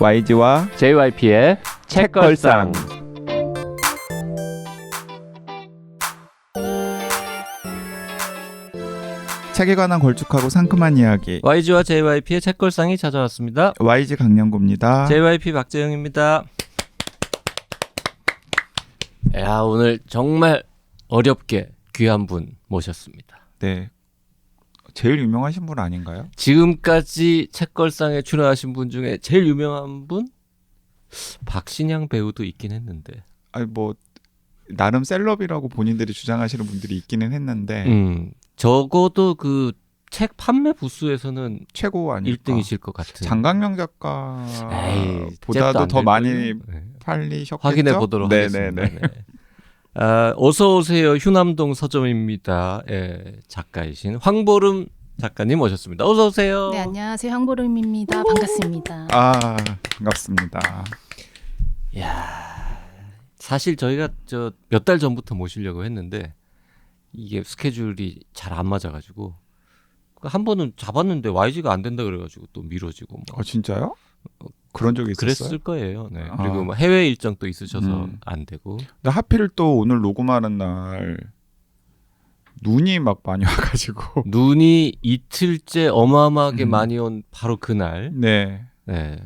YG와 JYP의 책걸상. 책에 관한 걸쭉하고 상큼한 이야기. YG와 JYP의 책걸상이 찾아왔습니다. YG 강량구입니다. JYP 박재영입니다. 야, 오늘 정말 어렵게 귀한 분 모셨습니다. 네, 제일 유명하신 분 아닌가요? 지금까지 책걸상에 출연하신 분 중에 제일 유명한 분? 박신양 배우도 있긴 했는데. 아니 뭐 나름 셀럽이라고 본인들이 주장하시는 분들이 있기는 했는데 적어도 그 책 판매 부수에서는 최고 아닐까. 1등이실 것 같은. 장강영 작가보다도 더 많이 팔리셨겠죠? 확인해 보도록 하겠습니다. 네. 어서 오세요. 휴남동 서점입니다. 작가이신 황보름 작가님 오셨습니다. 어서 오세요. 네, 안녕하세요. 황보름입니다. 반갑습니다. 반갑습니다. 야, 사실 저희가 몇 달 전부터 모시려고 했는데 이게 스케줄이 잘 안 맞아가지고 한 번은 잡았는데 YG가 안 된다 그래가지고 또 미뤄지고. 진짜요? 그런 적이 있었어요? 그랬을 거예요. 네. 그리고 뭐 해외 일정 또 있으셔서 안 되고. 근데 하필 또 오늘 녹음하는 날 눈이 막 많이 와가지고 눈이 이틀째 어마어마하게 많이 온 바로 그날 네,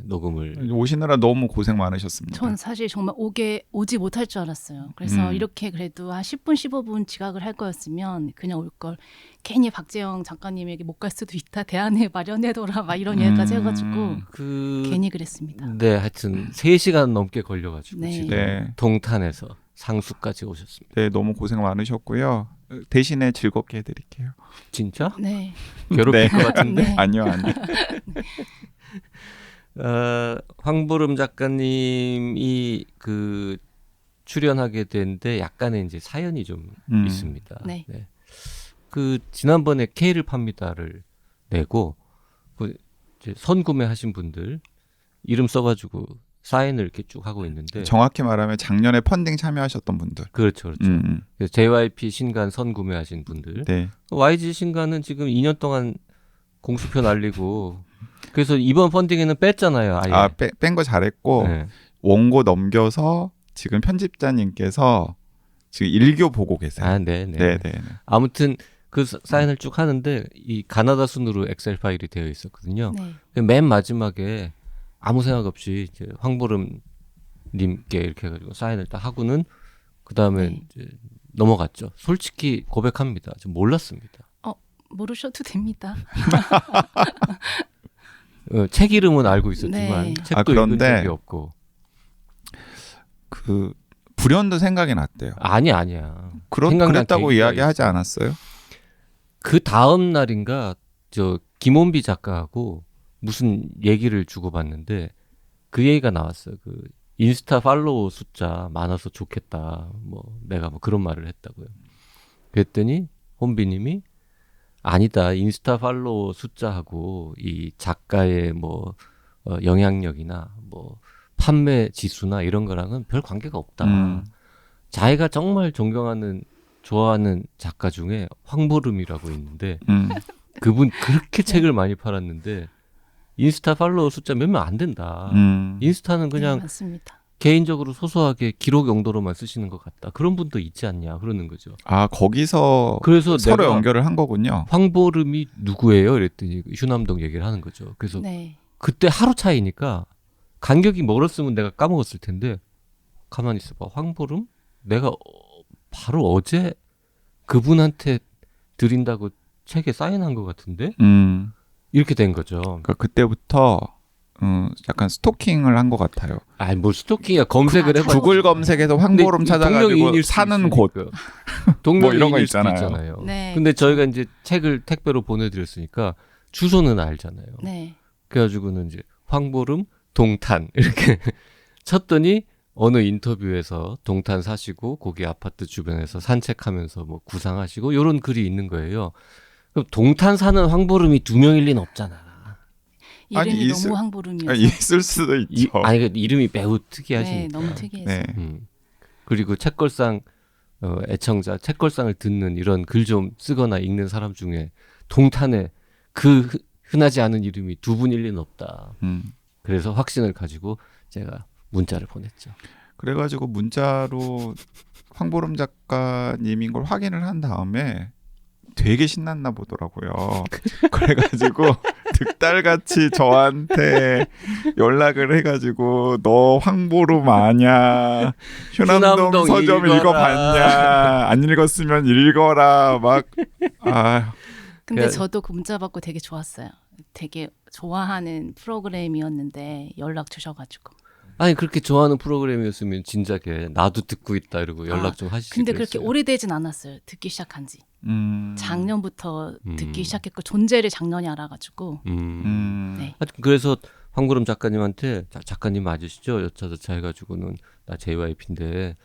녹음을 오시느라 너무 고생 많으셨습니다. 전 사실 정말 오지 못할 줄 알았어요. 그래서 이렇게 그래도 한 10분 15분 지각을 할 거였으면 그냥 올 걸. 괜히 박재영 작가님에게 못 갈 수도 있다. 대안을 마련해둬라. 막 이런 얘기까지 해가지고 괜히 그랬습니다. 네, 하여튼 3시간 넘게 걸려가지고 네. 지금 동탄에서 상수까지 오셨습니다. 네, 너무 고생 많으셨고요. 대신에 즐겁게 해드릴게요. 진짜? 네. 괴롭힐 것 같은데? 네. 아니요. 황보름 작가님이 그 출연하게 된데 약간의 이제 사연이 좀 있습니다. 네. 그 지난번에 K를 팝니다를 내고 그 이제 선구매하신 분들 이름 써가지고 사인을 이렇게 쭉 하고 있는데 정확히 말하면 작년에 펀딩 참여하셨던 분들. 그렇죠. 그래서 JYP 신간 선구매하신 분들. 네. YG 신간은 지금 2년 동안 공수표 날리고 그래서 이번 펀딩에는 뺐잖아요. 아예. 뺀 거 잘했고 네. 원고 넘겨서 지금 편집자님께서 지금 일교 보고 계세요. 네. 네. 아무튼 그 사인을 쭉 하는데 이 가나다 순으로 엑셀 파일이 되어 있었거든요. 네. 맨 마지막에 아무 생각 없이 이제 황보름 님께 이렇게 해가지고 사인을 딱 하고는 그 다음에 이제 넘어갔죠. 솔직히 고백합니다. 좀 몰랐습니다. 모르셔도 됩니다. 책 이름은 알고 있었지만 책도 읽은 적이 없고. 그 불현듯 생각이 났대요. 아니야. 그랬다고 이야기하지 않았어요? 그 다음 날인가 김원비 작가하고 무슨 얘기를 주고받는데 그 얘기가 나왔어요. 그 인스타 팔로워 숫자 많아서 좋겠다. 뭐 내가 뭐 그런 말을 했다고요. 그랬더니 혼비님이 아니다. 인스타 팔로워 숫자하고 이 작가의 뭐 영향력이나 뭐 판매 지수나 이런 거랑은 별 관계가 없다. 자기가 정말 존경하는 좋아하는 작가 중에 황보름이라고 있는데 그분 그렇게 책을 많이 팔았는데 인스타 팔로워 숫자 몇 명 안 된다. 인스타는 그냥 맞습니다. 개인적으로 소소하게 기록 용도로만 쓰시는 것 같다. 그런 분도 있지 않냐 그러는 거죠. 거기서 그래서 서로 연결을 한 거군요. 황보름이 누구예요? 이랬더니 휴남동 얘기를 하는 거죠. 그래서 그때 하루 차이니까 간격이 멀었으면 내가 까먹었을 텐데 가만히 있어봐. 황보름? 내가 바로 어제 그분한테 드린다고 책에 사인한 것 같은데? 이렇게 된 거죠. 그러니까 그때부터 약간 스토킹을 한 것 같아요. 뭘 스토킹이야. 검색을 해봐. 구글 검색에서 황보름 찾아가지고 사는 곳. 뭐 이런 거 있잖아요. 네. 근데 저희가 이제 책을 택배로 보내드렸으니까 주소는 알잖아요. 네. 그래가지고는 이제 황보름 동탄 이렇게 쳤더니 어느 인터뷰에서 동탄 사시고 거기 아파트 주변에서 산책하면서 뭐 구상하시고 이런 글이 있는 거예요. 그럼 동탄 사는 황보름이 2명일 리는 없잖아. 이름이 너무 황보름이어서. 있을 수도 있죠. 그 이름이 매우 특이하시니까. 네, 너무 특이해서. 네. 그리고 책걸상 애청자, 책걸상을 듣는 이런 글 좀 쓰거나 읽는 사람 중에 동탄에 그 흔하지 않은 이름이 2분일 리는 없다. 그래서 확신을 가지고 제가 문자를 보냈죠. 그래가지고 문자로 황보름 작가님인 걸 확인을 한 다음에 되게 신났나 보더라고요. 그래가지고 득달같이 저한테 연락을 해가지고 너 황보름 아냐? 휴남동 휴남동 서점 읽어라. 읽어봤냐? 안 읽었으면 읽어라. 막 근데 그래. 저도 그 문자 받고 되게 좋았어요. 되게 좋아하는 프로그램이었는데 연락 주셔가지고. 아니 그렇게 좋아하는 프로그램이었으면 진작에 나도 듣고 있다 이러고 연락 좀 하시지 근데 그렇게 그랬어요. 오래되진 않았어요. 듣기 시작한 지. 작년부터 듣기 음. 시작했고 존재를 작년에 알아가지고. 네. 하여튼 그래서 황보름 작가님한테 작가님 맞으시죠? 여차저차 해가지고는 나 JYP인데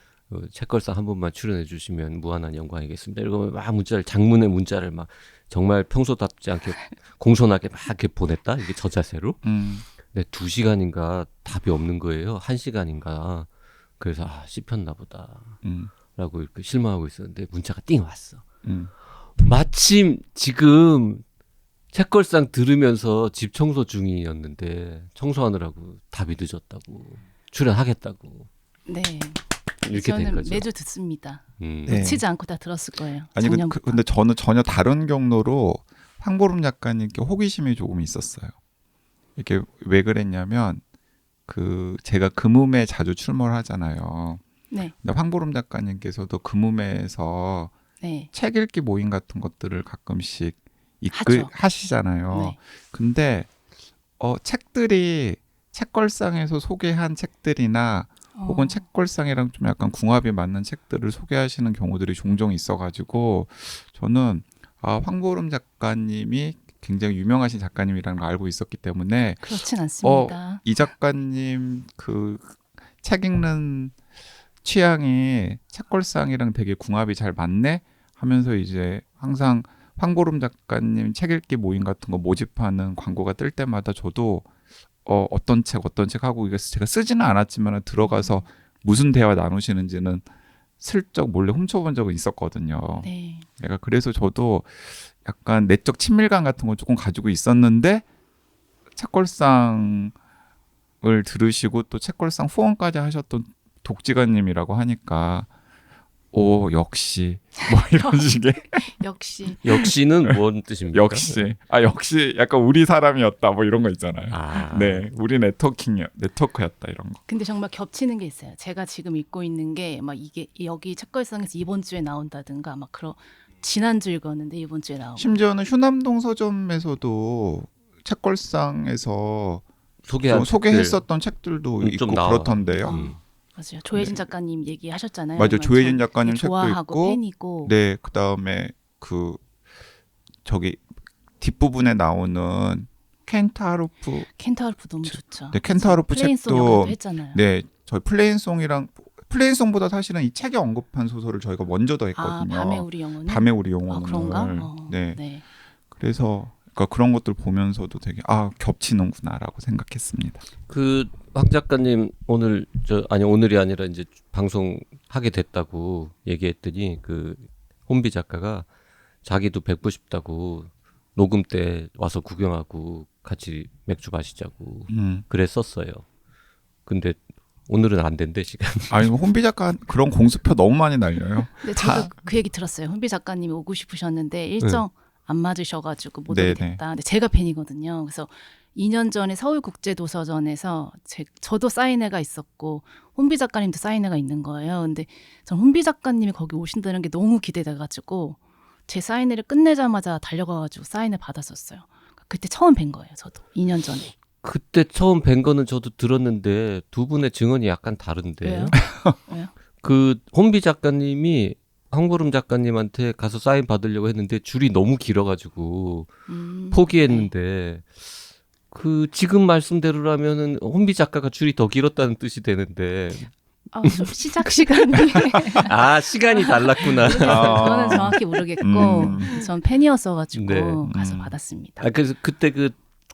책걸상 한 번만 출연해 주시면 무한한 영광이겠습니다. 이러고 막 문자를 장문의 문자를 막 정말 평소답지 않게 공손하게 막 이렇게 보냈다. 이게 저 자세로. 근데 2시간인가 답이 없는 거예요. 1시간인가. 그래서 씹혔나 보다. 라고 이렇게 실망하고 있었는데 문자가 띵 왔어. 마침 지금 책걸상 들으면서 집 청소 중이었는데 청소하느라고 답이 늦었다고 출연하겠다고 네. 이렇게 된 저는 거죠. 매주 듣습니다. 네. 놓치지 않고 다 들었을 거예요. 아니 작년부터. 근데 저는 전혀 다른 경로로 황보름 작가님께 호기심이 조금 있었어요. 이게 왜 그랬냐면 제가 금음에 자주 출몰 하잖아요. 네. 근데 황보름 작가님께서도 금음에서 네. 책 읽기 모임 같은 것들을 가끔씩 하죠. 하시잖아요. 네. 근데 책들이 책걸상에서 소개한 책들이나 혹은 책걸상이랑 좀 약간 궁합이 맞는 책들을 소개하시는 경우들이 종종 있어가지고 저는 황보름 작가님이 굉장히 유명하신 작가님이라는 걸 알고 있었기 때문에 그렇진 않습니다. 이 작가님 책 읽는 취향이 책걸상이랑 되게 궁합이 잘 맞네 하면서 이제 항상 황보름 작가님 책 읽기 모임 같은 거 모집하는 광고가 뜰 때마다 저도 어떤 책 하고 이거 제가 쓰지는 않았지만 들어가서 무슨 대화 나누시는지는 슬쩍 몰래 훔쳐본 적은 있었거든요. 네. 내가 그래서 저도 약간 내적 친밀감 같은 거 조금 가지고 있었는데 책걸상을 들으시고 또 책걸상 후원까지 하셨던 독지가님이라고 하니까 역시 뭐 이런 식의 역시 역시는 뭔 뜻입니까? 역시 약간 우리 사람이었다 뭐 이런 거 있잖아요. 네, 우리 네트워크였다 이런 거. 근데 정말 겹치는 게 있어요. 제가 지금 읽고 있는 게 막 이게 여기 책걸상에서 이번 주에 나온다든가 막 그런 지난주 읽었는데 이번 주에 나오고 심지어는 휴남동 서점에서도 책걸상에서 소개한 소개했었던 책들도 있고 좀 나와. 그렇던데요. 맞아요. 조혜진 작가님 얘기하셨잖아요. 맞아요. 조혜진 작가님 책도 좋아하고 있고 팬이고. 네, 그다음에 저기 뒷부분에 나오는 켄타로프 너무 좋죠. 네, 켄타로프 플레인송 책도 역할도 했잖아요. 네, 저희 플레인송보다 사실은 이 책에 언급한 소설을 저희가 먼저 더 했거든요. 밤의 우리 영혼은. 밤의 우리 영혼을. 그런가? 네. 네. 그래서 그런 것들 보면서도 되게 겹치는구나라고 생각했습니다. 황 작가님 오늘이 아니라 이제 방송하게 됐다고 얘기했더니 혼비 작가가 자기도 뵙고 싶다고 녹음 때 와서 구경하고 같이 맥주 마시자고 그랬었어요. 근데 오늘은 안 된대 시간. 아니 혼비 작가 그런 공수표 너무 많이 날려요. 네, 저도 그 얘기 들었어요. 혼비 작가님이 오고 싶으셨는데 일정 안 맞으셔가지고 못 오게 됐다. 근데 제가 팬이거든요. 그래서 2년 전에 서울국제도서전에서 저도 사인회가 있었고 혼비 작가님도 사인회가 있는 거예요. 근데 전 혼비 작가님이 거기 오신다는 게 너무 기대돼가지고 제 사인회를 끝내자마자 달려가가지고 사인회 받았었어요. 그때 처음 뵌 거예요. 저도 2년 전에. 그때 처음 뵌 거는 저도 들었는데 두 분의 증언이 약간 다른데. 왜요? 왜요? 혼비 작가님이 황보름 작가님한테 가서 사인 받으려고 했는데 줄이 너무 길어가지고 포기했는데 지금 말씀대로라면은 혼비 작가가 줄이 더 길었다는 뜻이 되는데. 좀 시작 시간이 시간이 달랐구나. 그거는 정확히 모르겠고 전 팬이었어가지고 네. 가서 받았습니다. 그래서 그때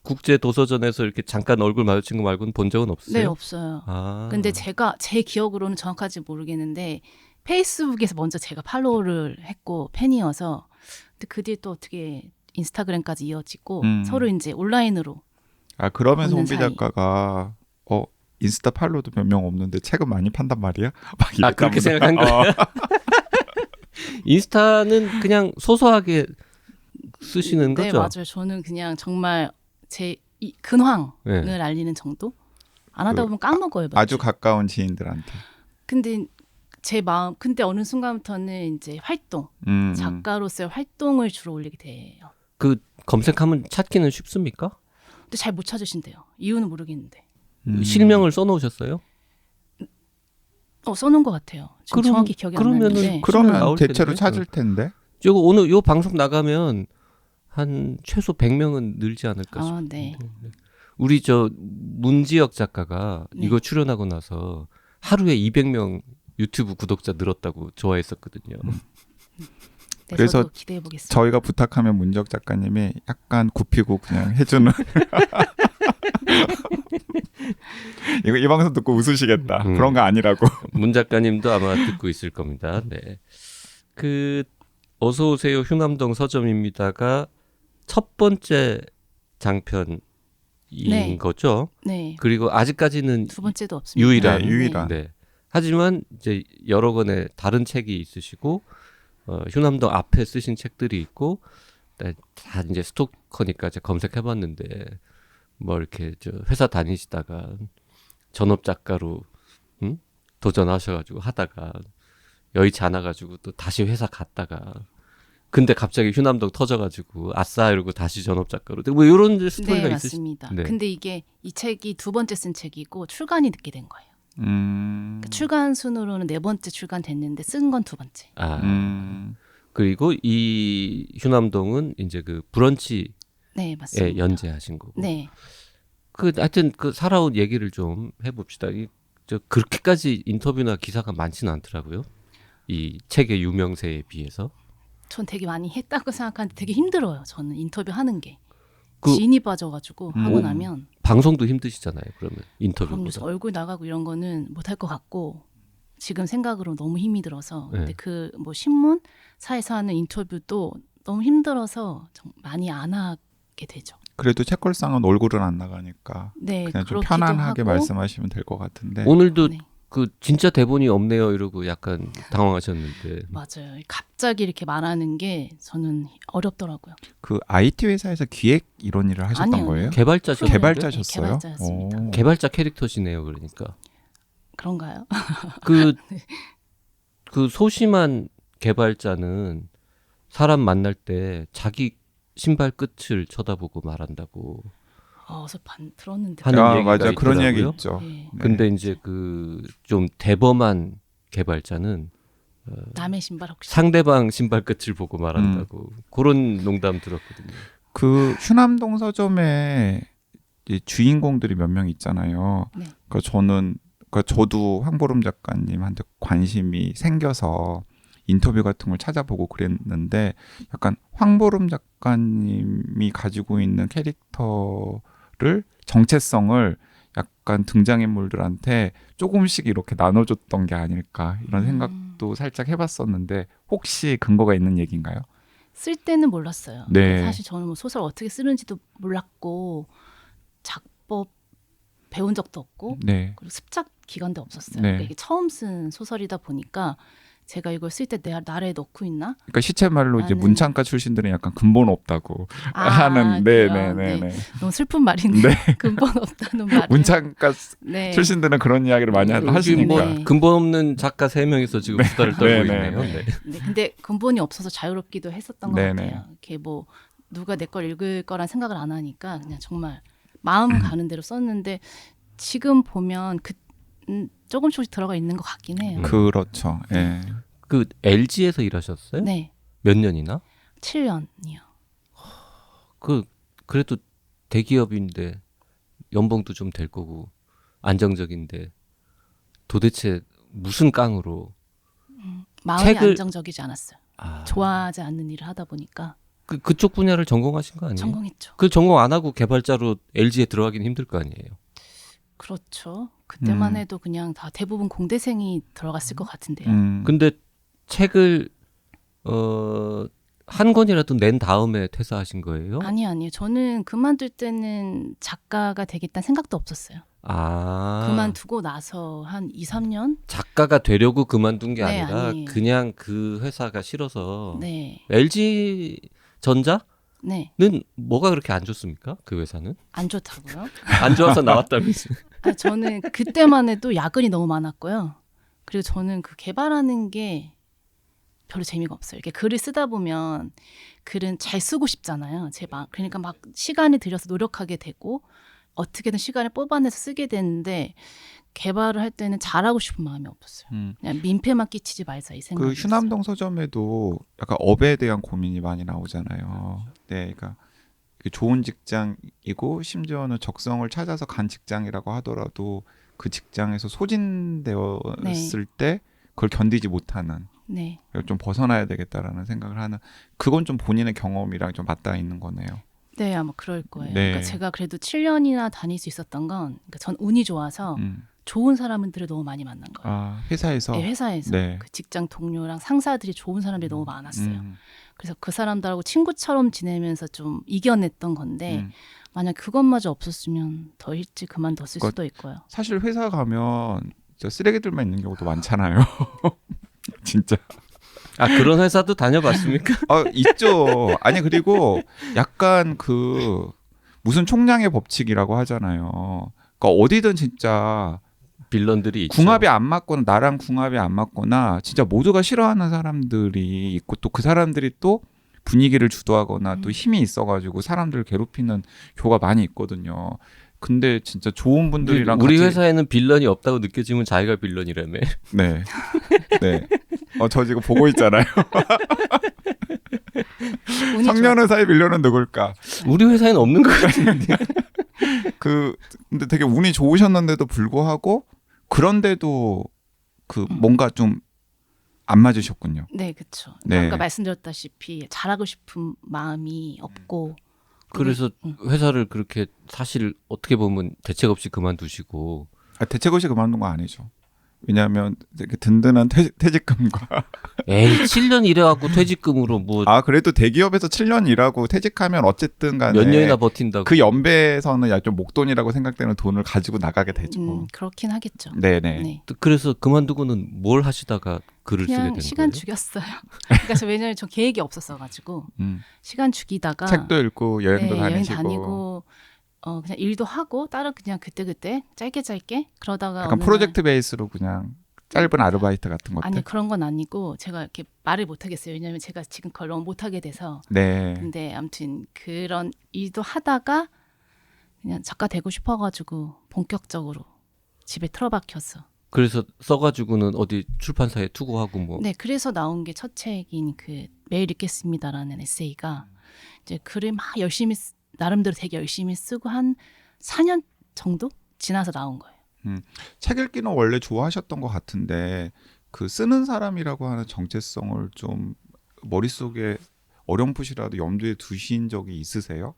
국제 도서전에서 이렇게 잠깐 얼굴 마주친 거 말고는 본 적은 없어요? 네, 없어요. 근데 제 기억으로는 정확하지 모르겠는데 페이스북에서 먼저 제가 팔로우를 했고 팬이어서 근데 그 뒤에 또 어떻게 인스타그램까지 이어지고 서로 이제 온라인으로 아 그러면서 없는 혼비 사이. 작가가 인스타 팔로도 몇 명 없는데 책은 많이 판단 말이야? 막 아, 그렇게 생각한 거야? 인스타는 그냥 소소하게 쓰시는 네, 거죠? 맞아요. 저는 그냥 정말 제 근황을 네. 알리는 정도? 안 하다 보면 까먹어요. 몇 아주 주. 가까운 지인들한테. 근데 제 마음, 근데 어느 순간부터는 이제 활동, 작가로서의 활동을 주로 올리게 돼요. 그 검색하면 찾기는 쉽습니까? 근데 잘 못 찾으신대요. 이유는 모르겠는데. 실명을 써놓으셨어요? 써놓은 것 같아요. 지금 그럼- 정확히 기억이 안 그러면은 나는데. 그러면 나올 대체로 텐데. 찾을 텐데. 이거 오늘 요 방송 나가면 한 최소 100명은 늘지 않을까 아, 싶은데. 네. 우리 저 문지혁 작가가 네. 이거 출연하고 나서 하루에 200명 유튜브 구독자 늘었다고 좋아했었거든요. 네, 그래서 저도 기대해 보겠습니다. 저희가 부탁하면 문지혁 작가님이 약간 굽히고 그냥 해주는. 이거 이 방송 듣고 웃으시겠다. 그런 거 아니라고. 문 작가님도 아마 듣고 있을 겁니다. 네. 그 어서 오세요 휴남동 서점입니다가 첫 번째 장편인 네. 거죠. 네. 그리고 아직까지는 두 번째도 없습니다. 유일한. 네, 유일한. 네. 하지만 이제 여러 권의 다른 책이 있으시고 휴남동 앞에 쓰신 책들이 있고 다 이제 스토커니까 제가 검색해봤는데 뭐 이렇게 저 회사 다니시다가 전업 작가로 도전하셔가지고 하다가 여의치 않아가지고 또 다시 회사 갔다가 근데 갑자기 휴남동 터져가지고 아싸 이러고 다시 전업 작가로 뭐 이런 스토리가 네, 있으시. 맞습니다. 네. 근데 이게 이 책이 두 번째 쓴 책이고 출간이 늦게 된 거예요. 그러니까 음. 출간 순으로는 네 번째 출간됐는데 쓴 건 두 번째. 아 음. 그리고 이 휴남동은 이제 그 브런치에 네, 맞습니다. 연재하신 거고. 네. 그 하여튼 그 살아온 얘기를 좀 해봅시다. 저 그렇게까지 인터뷰나 기사가 많지는 않더라고요. 이 책의 유명세에 비해서. 전 되게 많이 했다고 생각하는데 되게 힘들어요. 저는 인터뷰 하는 게. 그- 진이 빠져가지고 하고 오. 나면 방송도 힘드시잖아요. 그러면 그럼 인터뷰보다. 얼굴 나가고 이런 거는 못할 것 같고 지금 생각으로 너무 힘이 들어서 네. 근데 그 뭐 신문사에서 하는 인터뷰도 너무 힘들어서 많이 안 하게 되죠. 그래도 책걸상은 얼굴은 안 나가니까 네, 그냥 좀 그렇기도 편안하게 하고, 말씀하시면 될 것 같은데. 오늘도 네, 그 진짜 대본이 없네요 이러고 약간 당황하셨는데. 맞아요. 갑자기 이렇게 말하는 게 저는 어렵더라고요. 그 IT 회사에서 기획 이런 일을 하셨던 아니요, 거예요? 개발자셨는데? 개발자셨어요? 네, 개발자였습니다. 오. 개발자 캐릭터시네요. 그러니까. 그런가요? 그, 그 소심한 개발자는 사람 만날 때 자기 신발 끝을 쳐다보고 말한다고 어서 들었는데. 하는 아, 얘기가 맞아. 그런 있더라고요. 얘기 있죠. 네, 네. 근데 이제 그 좀 대범한 개발자는 남의 신발 혹시 상대방 신발 끝을 보고 말한다고 그런 농담 들었거든요. 그 휴남동 서점에 이제 주인공들이 몇 명 있잖아요. 네. 그러니까 저도 황보름 작가님한테 관심이 생겨서 인터뷰 같은 걸 찾아보고 그랬는데 약간 황보름 작가님이 가지고 있는 캐릭터를 정체성을 약간 등장인물들한테 조금씩 이렇게 나눠줬던 게 아닐까 이런 생각도 살짝 해봤었는데 혹시 근거가 있는 얘기인가요? 쓸 때는 몰랐어요. 네. 사실 저는 뭐 소설 어떻게 쓰는지도 몰랐고 작법 배운 적도 없고 네. 그리고 습작 기간도 없었어요. 네. 그러니까 이게 처음 쓴 소설이다 보니까 제가 이걸 쓸 때 나라에 넣고 있나? 그러니까 시체말로 이제 나는- 문창과 출신들은 약간 근본 없다고 아, 하는 그래요? 네네네. 너무 슬픈 말인데 근본 없다는 말이. 문창과 네. 출신들은 그런 이야기를 많이 네. 하시니까. 네. 근본 없는 작가 3명이서 지금 수다를 떨고 네, 있네요. 네, 네. 네, 근데 근본이 없어서 자유롭기도 했었던 것 네네. 같아요. 이렇게 뭐 누가 내 걸 읽을 거란 생각을 안 하니까 그냥 정말 마음 가는 대로 썼는데 지금 보면 조금씩 들어가 있는 것 같긴 해요. 그렇죠. 예. 그 LG에서 일하셨어요? 네, 몇 년이나? 7년이요. 그래도 대기업인데 연봉도 좀 될 거고 안정적인데 도대체 무슨 깡으로 마음이 책을- 안정적이지 않았어요. 좋아하지 않는 일을 하다 보니까 그쪽 분야를 전공하신 거 아니에요? 전공했죠. 그 전공 안 하고 개발자로 LG에 들어가긴 힘들 거 아니에요. 그렇죠. 그때만 음. 해도 그냥 다 대부분 공대생이 들어갔을 것 같은데요. 근데 책을 한 권이라도 낸 다음에 퇴사하신 거예요? 아니요. 저는 그만둘 때는 작가가 되겠다는 생각도 없었어요. 아. 그만두고 나서 한 2, 3년? 작가가 되려고 그만둔 게 네, 아니라 아니에요. 그냥 그 회사가 싫어서. 네. LG 전자는 네. 뭐가 그렇게 안 좋습니까? 그 회사는? 안 좋다고요? 안 좋아서 나왔다면서요. 저는 그때만 해도 야근이 너무 많았고요. 그리고 저는 그 개발하는 게 별로 재미가 없어요. 이렇게 글을 쓰다 보면 글은 잘 쓰고 싶잖아요. 그러니까 막 시간을 들여서 노력하게 되고 어떻게든 시간을 뽑아내서 쓰게 되는데 개발을 할 때는 잘하고 싶은 마음이 없었어요. 그냥 민폐만 끼치지 말자 이 생각이 그 휴남동 서점에도 약간 업에 대한 고민이 많이 나오잖아요. 네, 그러니까 좋은 직장이고 심지어는 적성을 찾아서 간 직장이라고 하더라도 그 직장에서 소진되었을 때 그걸 견디지 못하는 네. 좀 벗어나야 되겠다라는 생각을 하는 그건 좀 본인의 경험이랑 좀 맞닿아 있는 거네요. 네, 아마 그럴 거예요. 네. 그러니까 제가 그래도 7년이나 다닐 수 있었던 건 그러니까 전 운이 좋아서 좋은 사람들을 너무 많이 만난 거예요. 아, 회사에서? 네, 회사에서 네. 그 직장 동료랑 상사들이 좋은 사람들이 너무 많았어요. 그래서 그 사람들하고 친구처럼 지내면서 좀 이겨냈던 건데 만약 그것마저 없었으면 더 일찍 그만뒀을 그러니까 수도 있고요. 사실 회사 가면 진짜 쓰레기들만 있는 경우도 많잖아요. 진짜. 아, 그런 회사도 다녀봤습니까? 있죠. 아니 그리고 약간 그 무슨 총량의 법칙이라고 하잖아요. 그러니까 어디든 진짜 빌런들이 있죠. 궁합이 안 맞거나 나랑 궁합이 안 맞거나 진짜 모두가 싫어하는 사람들이 있고 또 그 사람들이 또 분위기를 주도하거나 또 힘이 있어가지고 사람들을 괴롭히는 경우가 많이 있거든요. 근데 진짜 좋은 분들이랑 우리 같이 회사에는 빌런이 없다고 느껴지면 자기가 빌런이라며. 네. 네. 저 지금 보고 있잖아요. 운이 청년의사의 빌런은 누굴까? 우리 회사에는 없는 것 같은데. 근데 되게 운이 좋으셨는데도 불구하고 그런데도 뭔가 좀 안 맞으셨군요. 네, 그렇죠. 네. 아까 말씀드렸다시피 잘하고 싶은 마음이 없고 그래서 회사를 그렇게 사실 어떻게 보면 대책 없이 그만두시고. 대책 없이 그만둔 거 아니죠. 왜냐하면 되게 든든한 퇴직금과 에이, 7년 일해갖고 퇴직금으로 뭐 그래도 대기업에서 7년 일하고 퇴직하면 어쨌든 간에 몇 년이나 버틴다고. 그 연배에서는 약 좀 목돈이라고 생각되는 돈을 가지고 나가게 되죠. 그렇긴 하겠죠. 네네. 네. 그래서 그만두고는 뭘 하시다가 글을 쓰게 그냥 되는 시간 거예요? 죽였어요. 그러니까 왜냐면 저 계획이 없었어가지고 시간 죽이다가 책도 읽고 여행도 네, 여행 다니시고 다니고 그냥 일도 하고 다른 그냥 그때 짧게 그러다가 약간 어느 프로젝트 베이스로 그냥 짧은 아르바이트 같은 것들. 아니 그런 건 아니고 제가 이렇게 말을 못 하겠어요. 왜냐하면 제가 지금 그걸 너무 못 하게 돼서. 네. 근데 아무튼 그런 일도 하다가 그냥 작가 되고 싶어가지고 본격적으로 집에 틀어박혀서. 그래서 써가지고는 어디 출판사에 투고하고 뭐. 네, 그래서 나온 게 첫 책인 그 매일 읽겠습니다라는 에세이가 이제 글을 막 열심히 나름대로 되게 열심히 쓰고 한 4년 정도 지나서 나온 거예요. 책 읽기는 원래 좋아하셨던 것 같은데 그 쓰는 사람이라고 하는 정체성을 좀 머릿속에 어렴풋이라도 염두에 두신 적이 있으세요?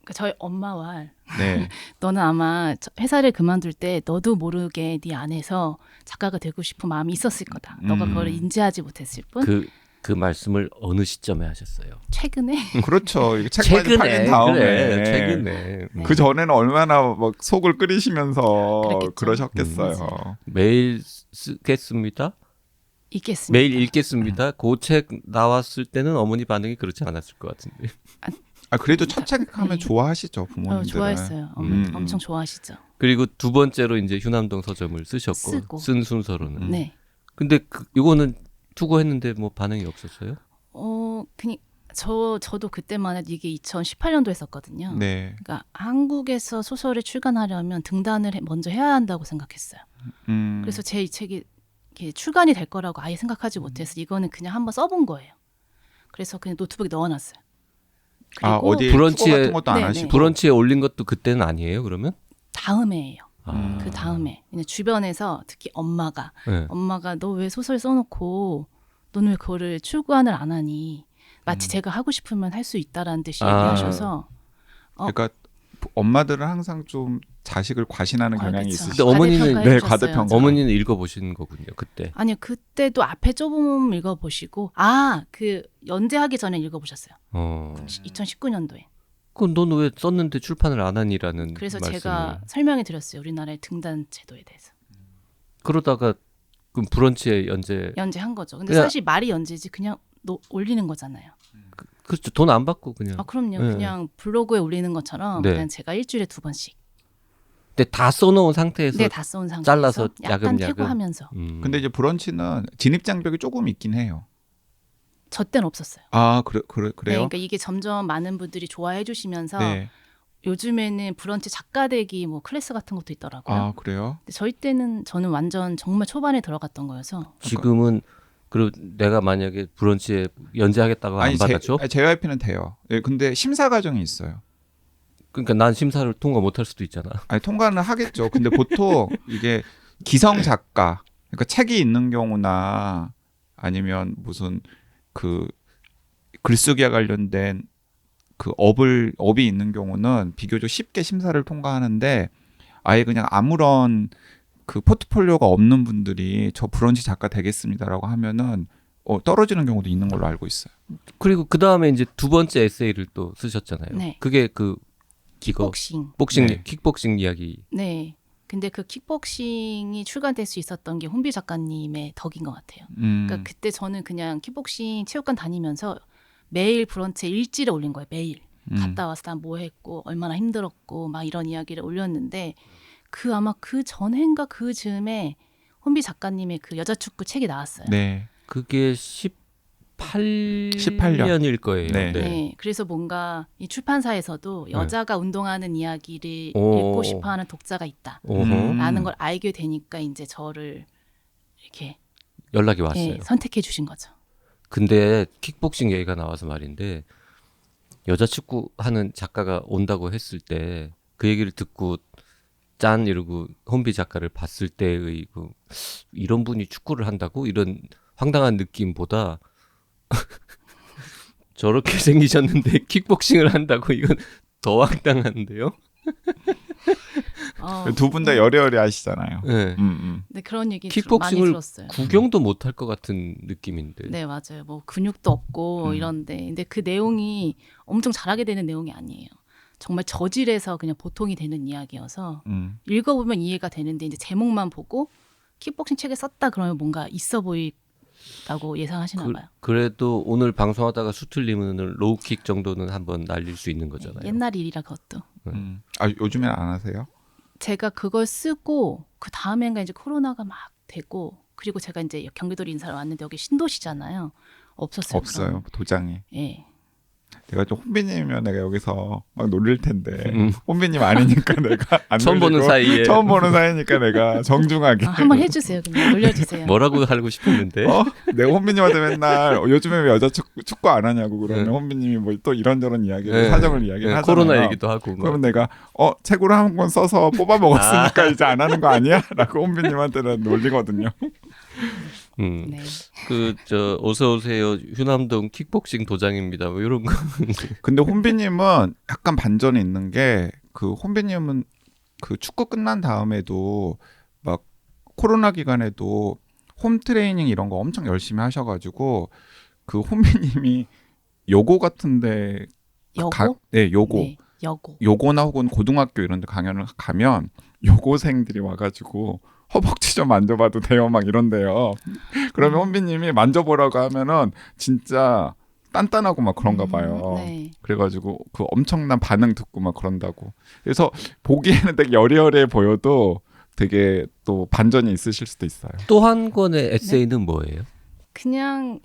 그러니까 저희 엄마와 네. 너는 아마 회사를 그만둘 때 너도 모르게 네 안에서 작가가 되고 싶은 마음이 있었을 거다. 너가 그걸 인지하지 못했을 뿐. 그 말씀을 어느 시점에 하셨어요? 최근에 그렇죠. 이게 책 많이 팔린 다음에. 그래, 최근에. 네. 그 전에는 얼마나 막 속을 끓이시면서 그랬겠죠. 그러셨겠어요. 매일 쓰겠습니다. 읽겠습니다. 매일 읽겠습니다. 그 책 나왔을 때는 어머니 반응이 그렇지 않았을 것 같은데. 그래도 첫 책 하면 네. 좋아하시죠, 부모님들은. 좋아했어요. 엄청 좋아하시죠. 그리고 두 번째로 이제 휴남동 서점을 쓰셨고 쓰고. 쓴 순서로는. 네. 근데 이거는 투고했는데 뭐 반응이 없었어요? 그냥 저도 그때만 해도 이게 2018년도 했었거든요. 네. 그러니까 한국에서 소설을 출간하려면 등단을 먼저 해야 한다고 생각했어요. 그래서 제 이 책이 이렇게 출간이 될 거라고 아예 생각하지 못해서 이거는 그냥 한번 써본 거예요. 그래서 그냥 노트북에 넣어놨어요. 그리고 어디 브런치에- 투고 같은 것도 안 네네. 하시고. 브런치에 올린 것도 그때는 아니에요, 그러면? 다음에예요. 아. 그 다음에 그냥 주변에서 특히 엄마가 네. 너 왜 소설 써놓고 너는 왜 그거를 출간을 안 하니? 마치 제가 하고 싶으면 할 수 있다라는 듯이 아. 얘기하셔서 그러니까 엄마들은 항상 좀 자식을 과신하는 경향이 그쵸. 있으시죠. 근데 어머니는- 과대평가해 네, 주셨어요. 과대평가. 어머니는 읽어보신 거군요. 그때. 아니요, 그때도 앞에 조금 읽어보시고 그 연재하기 전에 읽어보셨어요. 2019년도에. 그건 넌 왜 썼는데 출판을 안 하니라는 그래서 말씀을. 제가 설명해 드렸어요. 우리나라의 등단 제도에 대해서. 그러다가 그럼 브런치에 연재한 거죠. 근데 그냥- 사실 말이 연재지 그냥 올리는 거잖아요. 그렇죠. 돈 안 받고 그냥. 아, 그럼요. 네. 그냥 블로그에 올리는 것처럼 네. 그냥 제가 일주일에 2번씩 근데 다 써놓은 상태에서. 네, 다 써온 상태에서 잘라서 약간 야금야금. 태고하면서 근데 이제 브런치는 진입 장벽이 조금 있긴 해요. 저 때는 없었어요. 아, 네, 그래요? 그러니까 이게 점점 많은 분들이 좋아해 주시면서 네. 요즘에는 브런치 작가 되기 뭐 클래스 같은 것도 있더라고요. 아, 그래요? 근데 저희 때는 저는 완전 정말 초반에 들어갔던 거여서 지금은 그리고 내가 만약에 브런치에 연재하겠다고 안 받아줘? JYP는 돼요. 예, 근데 심사 과정이 있어요. 그러니까 난 심사를 통과 못할 수도 있잖아. 아니, 통과는 하겠죠. 근데 보통 이게 기성 작가, 그러니까 책이 있는 경우나 아니면 무슨 그 글쓰기와 관련된 그 업이 있는 경우는 비교적 쉽게 심사를 통과하는데 아예 그냥 아무런 그 포트폴리오가 없는 분들이 저 브런치 작가 되겠습니다라고 하면은 떨어지는 경우도 있는 걸로 알고 있어요. 그리고 그 다음에 이제 두 번째 에세이를 또 쓰셨잖아요. 네. 그게 그 킥복싱. 네. 킥복싱 이야기. 네. 근데 그 킥복싱이 출간될 수 있었던 게 혼비 작가님의 덕인 것 같아요. 음. 그러니까 그때 저는 그냥 킥복싱 체육관 다니면서 매일 브런치에 일지를 올린 거예요. 매일. 갔다 와서 난 뭐 했고 얼마나 힘들었고 막 이런 이야기를 올렸는데 아마 그 전해인가 그 즈음에 혼비 작가님의 그 여자 축구 책이 나왔어요. 네. 그게 18년일 거예요. 네. 네. 그래서 뭔가 이 출판사에서도 여자가 운동하는 이야기를 오. 읽고 싶어하는 독자가 있다라는 오호. 걸 알게 되니까 이제 저를 이렇게 연락이 왔어요. 선택해 주신 거죠. 근데 킥복싱 얘기가 나와서 말인데 여자 축구 하는 작가가 온다고 했을 때 그 얘기를 듣고 짠 이러고 혼비 작가를 봤을 때의 이런 분이 축구를 한다고 이런 황당한 느낌보다 저렇게 생기셨는데 킥복싱을 한다고 이건 더 황당한데요? 두 분 다 여리여리 하시잖아요. 네. 네, 그런 얘기 많이 킥복싱을 들었어요. 구경도 못할 것 같은 느낌인데. 네, 맞아요. 뭐 근육도 없고 이런데 근데 그 내용이 엄청 잘하게 되는 내용이 아니에요. 정말 저질에서 그냥 보통이 되는 이야기여서 읽어보면 이해가 되는데 이제 제목만 보고 킥복싱 책을 썼다 그러면 뭔가 있어 보이다고 예상하시나 봐요. 그래도 오늘 방송하다가 수틀리면 로우킥 정도는 한번 날릴 수 있는 거잖아요. 옛날 일이라 그것도. 아, 요즘엔 안 하세요? 제가 그걸 쓰고 그 다음엔가 이제 코로나가 막 되고 그리고 제가 이제 경기도로 인사를 왔는데 여기 신도시잖아요. 없었어요. 없어요. 도장이. 예. 내가 좀 혼비님이면 내가 여기서 막 놀릴 텐데 혼비님 아니니까 내가 안 처음 보는 놀리고 사이에. 처음 보는 사이니까 내가 정중하게 한번 해주세요. 그냥 올려주세요. 뭐라고 하고 싶었는데. 내가 혼비님한테 맨날 요즘에 왜 여자 축구 안 하냐고 그러면 혼비님이 뭐 또 이런저런 이야기를 사정을 이야기를 하잖아요. 코로나 얘기도 하고. 그러면 내가 책으로 한 권 써서 뽑아 먹었으니까 이제 안 하는 거 아니야? 라고 혼비님한테는 놀리거든요. 네. 어서 오세요. 휴남동 킥복싱 도장입니다. 뭐 이런 거. 근데 혼비님은 약간 반전이 있는 게 그 혼비님은 그 축구 끝난 다음에도 막 코로나 기간에도 홈 트레이닝 이런 거 엄청 열심히 하셔가지고 그 혼비님이 요고 같은데 여고? 네, 요고. 네, 여고. 요고나 혹은 고등학교 이런 데 강연을 가면 요고생들이 와가지고 허벅지 좀 만져봐도 돼요 막 이런데요. 그러면 혼비님이 만져보라고 하면은 진짜 단단하고 막 그런가 봐요. 네. 그래가지고 그 엄청난 반응 듣고 막 그런다고. 그래서 보기에는 되게 여리여리해 보여도 되게 또 반전이 있으실 수도 있어요. 또 한 권의 에세이는 뭐예요? 그냥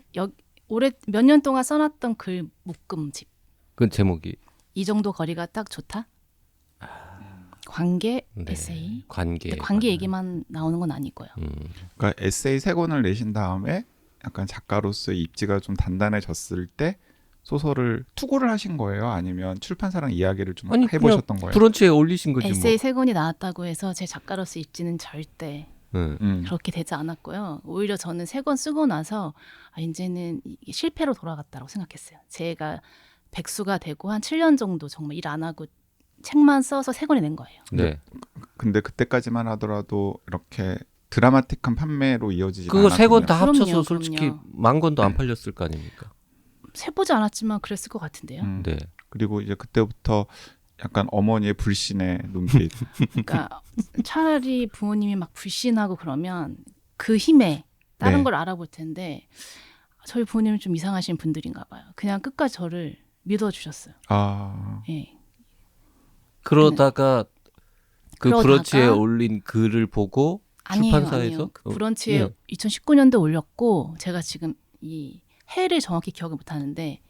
올해 몇 년 동안 써놨던 글 묶음집. 그 제목이 이 정도 거리가 딱 좋다. 관계 네, 에세이. 관계. 근데 관계 얘기만 나오는 건 아니고요. 그러니까 에세이 3권을 내신 다음에 약간 작가로서의 입지가 좀 단단해졌을 때 소설을 투고를 하신 거예요? 아니면 출판사랑 이야기를 좀 아니, 해보셨던 거예요? 브런치에 올리신 거지 에세이 뭐. 3권이 나왔다고 해서 제 작가로서 입지는 절대 그렇게 되지 않았고요. 오히려 저는 3권 쓰고 나서 이제는 이게 실패로 돌아갔다고 생각했어요. 제가 백수가 되고 한 7년 정도 정말 일 안 하고 책만 써서 3권을 낸 거예요. 네. 근데 그때까지만 하더라도 이렇게 드라마틱한 판매로 이어지지 그거 세 권 다 그럼요, 합쳐서 솔직히 그럼요. 10,000권도 안 팔렸을 거 아닙니까? 세보지 않았지만 그랬을 것 같은데요. 네. 그리고 이제 그때부터 약간 어머니의 불신의 눈빛. 그러니까 차라리 부모님이 막 불신하고 그러면 그 힘에 다른 네. 걸 알아볼 텐데 저희 부모님은 좀 이상하신 분들인가 봐요. 그냥 끝까지 저를 믿어주셨어요. 아, 예. 그러다가 그 그러다가- 브런치에 올린 글을 보고 아니에요, 출판사에서 아니에요. 그 브런치에 예. 2019년도에 올렸고 제가 지금 이 해를 정확히 기억을 못하는데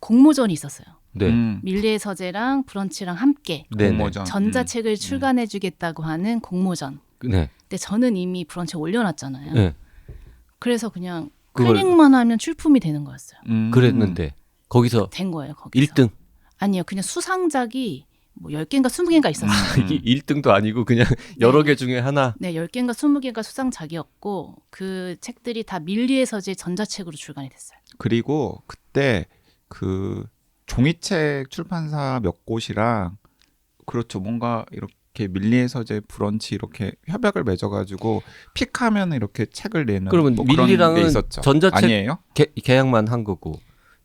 공모전이 있었어요. 네. 밀리의 서재랑 브런치랑 함께 네. 공모전. 전자책을 출간해주겠다고 하는 공모전. 네. 근데 저는 이미 브런치에 올려놨잖아요. 네. 그래서 그냥 그걸- 클릭만 하면 출품이 되는 거였어요. 그랬는데 거기서 된 거예요, 거기서. 1등. 아니요, 그냥 수상작이 뭐 10개인가 20개인가 있었어요. 음. 1등도 아니고 그냥 여러 개 중에 하나. 네, 10개인가 20개가 수상작이었고 그 책들이 다 밀리의 서재 전자책으로 출간이 됐어요. 그리고 그때 그 종이책 출판사 몇 곳이랑 그렇죠. 뭔가 이렇게 밀리의 서재 브런치 이렇게 협약을 맺어가지고 픽하면 이렇게 책을 내는 그러면 뭐 그런 게 밀리랑은 있었죠. 전자책 아니에요? 계약만 한 거고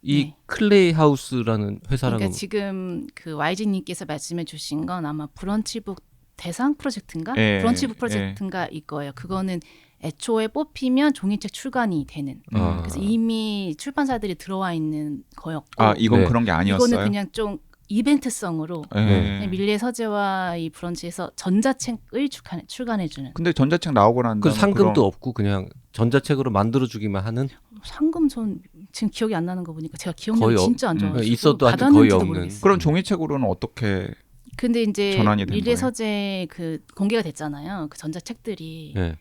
이 네. 클레이 하우스라는 회사랑은 그러니까 지금 그 YG님께서 말씀해 주신 건 아마 브런치북 대상 프로젝트인가? 예, 브런치북 프로젝트인가 일 거예요. 그거는 애초에 뽑히면 종이책 출간이 되는. 아. 그래서 이미 출판사들이 들어와 있는 거였고 아 이건 네. 그런 게 아니었어요. 이거는 그냥 좀 이벤트성으로 예. 그냥 밀리의 서재와 이 브런치에서 전자책을 출간해주는. 근데 전자책 나오고 난 그 다음에 상금도 없고 그냥 전자책으로 만들어 주기만 하는 상금 전 지금 기억이 안 나는 거 보니까 제가 거의 기억력이 진짜 안 좋아요. 있어도 아주 거의 없는. 그럼 종이책으로는 어떻게 근데 이제 전환이 된 밀리의 거예요? 서재 그 공개가 됐잖아요. 그 전자책들이. 네.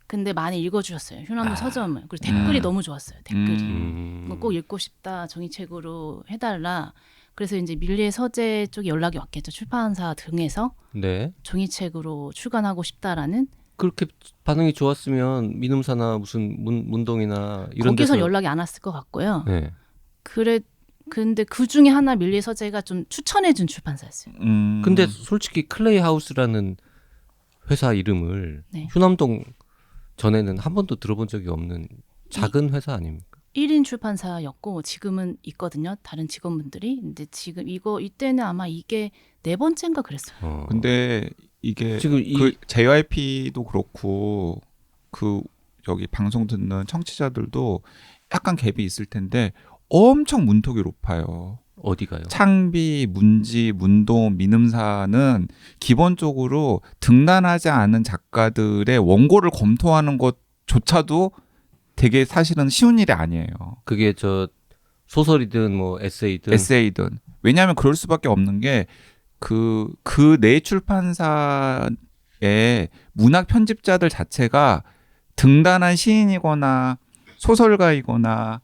근데 많이 읽어주셨어요. 휴남도 아. 서점을. 그리고 댓글이 음. 너무 좋았어요. 댓글이. 음. 꼭 읽고 싶다. 종이책으로 해달라. 그래서 이제 밀리의 서재 쪽에 연락이 왔겠죠. 출판사 등에서 네. 종이책으로 출간하고 싶다라는. 그렇게 반응이 좋았으면 민음사나 무슨 문동이나 이런 거기서 데서 연락이 안 왔을 것 같고요. 네. 근데 그 중에 하나 밀리의 서재가 좀 추천해준 출판사였어요. 근데 솔직히 클레이 하우스라는 회사 이름을 네. 휴남동 전에는 한 번도 들어본 적이 없는 작은 회사 아닙니까? 1인 출판사였고 지금은 있거든요. 다른 직원분들이. 근데 지금 이때는 아마 이게 4번째인가 그랬어요. 근데 이게 지금 이 그 JYP도 그렇고 그 여기 방송 듣는 청취자들도 약간 갭이 있을 텐데 엄청 문턱이 높아요. 어디가요? 창비, 문지, 문동, 민음사는 기본적으로 등단하지 않은 작가들의 원고를 검토하는 것조차도 되게 사실은 쉬운 일이 아니에요. 그게 저 소설이든 뭐 에세이든 에세이든. 왜냐하면 그럴 수밖에 없는 게 그 내 출판사의 문학 편집자들 자체가 등단한 시인이거나 소설가이거나